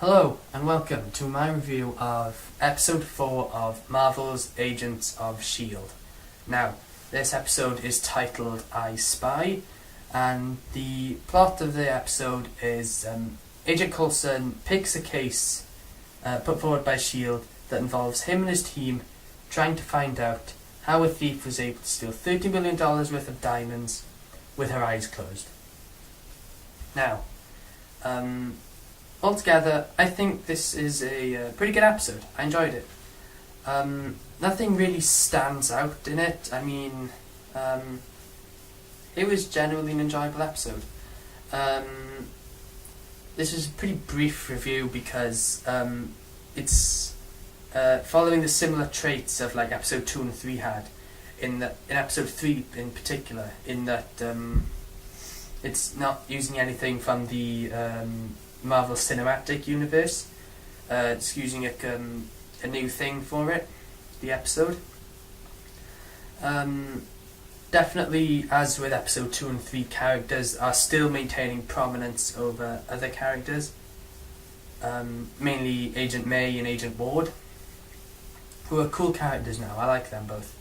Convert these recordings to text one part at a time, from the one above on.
Hello and welcome to my review of episode 4 of Marvel's Agents of S.H.I.E.L.D. Now, this episode is titled I Spy, and the plot of the episode is Agent Coulson picks a case put forward by S.H.I.E.L.D. that involves him and his team trying to find out how a thief was able to steal $30 million worth of diamonds with her eyes closed. Now, altogether, I think this is a pretty good episode. I enjoyed it. Nothing really stands out in it. I mean, it was generally an enjoyable episode. This is a pretty brief review because it's following the similar traits of like episode 2 and 3 had. In episode 3 in particular, in that it's not using anything from the Marvel Cinematic Universe. It's using a new thing for it, the episode. Definitely, as with episode 2 and 3, characters are still maintaining prominence over other characters. Mainly Agent May and Agent Ward, who are cool characters now. I like them both.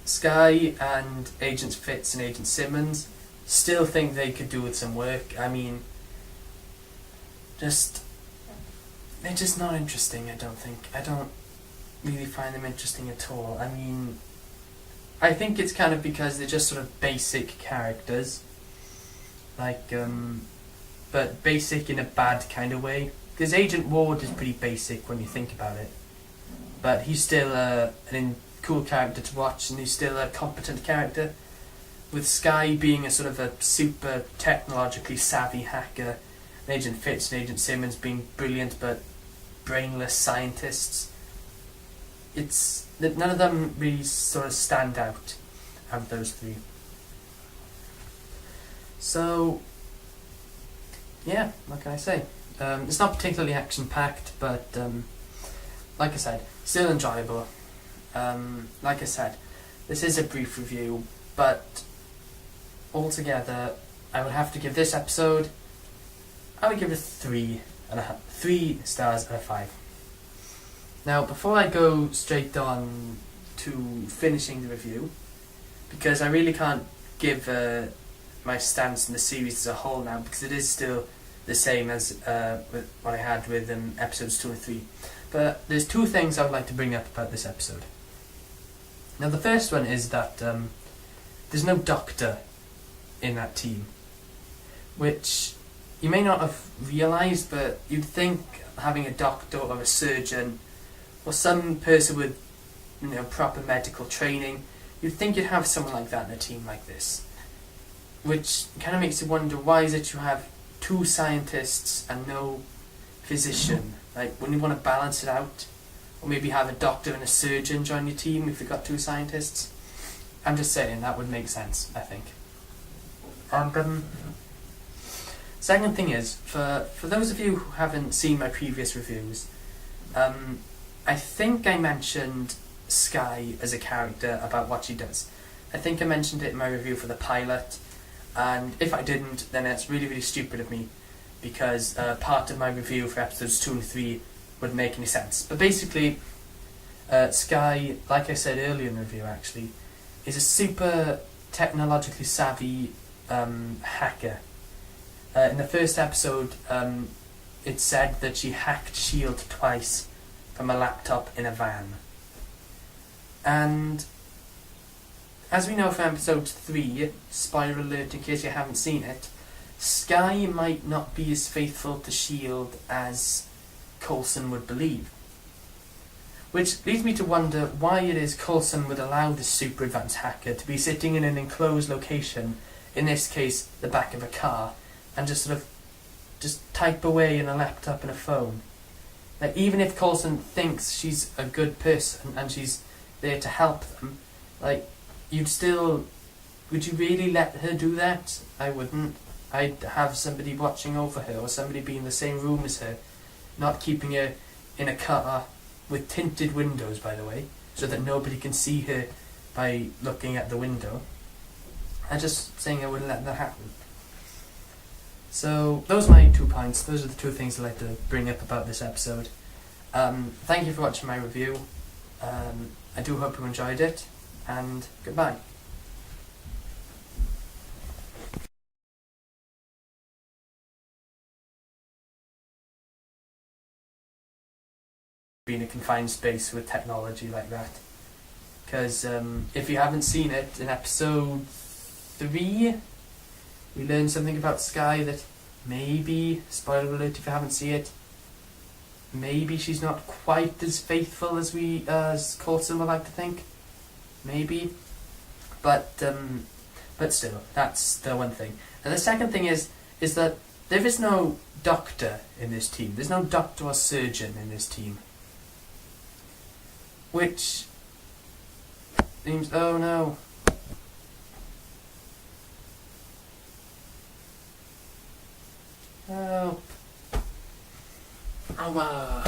Skye and Agents Fitz and Agent Simmons still think they could do with some work. I mean, they're just not interesting, I don't think. I don't really find them interesting at all. I mean, I think it's kind of because they're just sort of basic characters. Like, but basic in a bad kind of way. Because Agent Ward is pretty basic when you think about it. But he's still a cool character to watch, and he's still a competent character. With Skye being a sort of a super technologically savvy hacker, and Agent Fitz and Agent Simmons being brilliant but brainless scientists, it's that none of them really sort of stand out of those three. So, yeah, what can I say? It's not particularly action-packed, but like I said, still enjoyable. Like I said, this is a brief review, but altogether, I would have to give this episode, I would give it 3 stars out of 5. Now, before I go straight on to finishing the review, because I really can't give my stance in the series as a whole now, because it is still the same as with what I had with episodes 2 and 3. But there's 2 things I would like to bring up about this episode. Now, the first one is that there's no doctor in that team, which you may not have realised, but you'd think having a doctor or a surgeon or some person with proper medical training, you'd think you'd have someone like that in a team like this, which kind of makes you wonder, why is it you have 2 scientists and no physician? Like, wouldn't you want to balance it out, or maybe have a doctor and a surgeon join your team if you've got 2 scientists? I'm just saying, that would make sense, I think. And second thing is, for those of you who haven't seen my previous reviews, I think I mentioned Skye as a character about what she does. I think I mentioned it in my review for the pilot, and if I didn't, then it's really, really stupid of me, because part of my review for episodes 2 and 3 wouldn't make any sense. But basically, Skye, like I said earlier in the review actually, is a super technologically savvy hacker. In the first episode, it said that she hacked S.H.I.E.L.D. twice from a laptop in a van. And as we know from episode 3, spoiler alert in case you haven't seen it, Skye might not be as faithful to S.H.I.E.L.D. as Coulson would believe. Which leads me to wonder why it is Coulson would allow this super advanced hacker to be sitting in an enclosed location, in this case the back of a car, and just type away in a laptop and a phone. Like, even if Coulson thinks she's a good person and she's there to help them, like, would you really let her do that? I wouldn't. I'd have somebody watching over her, or somebody be in the same room as her, not keeping her in a car with tinted windows, by the way, so that nobody can see her by looking at the window. I'm just saying I wouldn't let that happen. So those are my 2 points. Those are the 2 things I'd like to bring up about this episode. Thank you for watching my review. I do hope you enjoyed it, and goodbye. Be in a confined space with technology like that. Because if you haven't seen it, in episode 3, we learned something about Sky that maybe, spoiler alert if you haven't seen it, maybe she's not quite as faithful as Coulson would like to think. Maybe. But still, that's the one thing. And the second thing is that there is no doctor in this team. There's no doctor or surgeon in this team. Which seems, oh no. Help. Ow.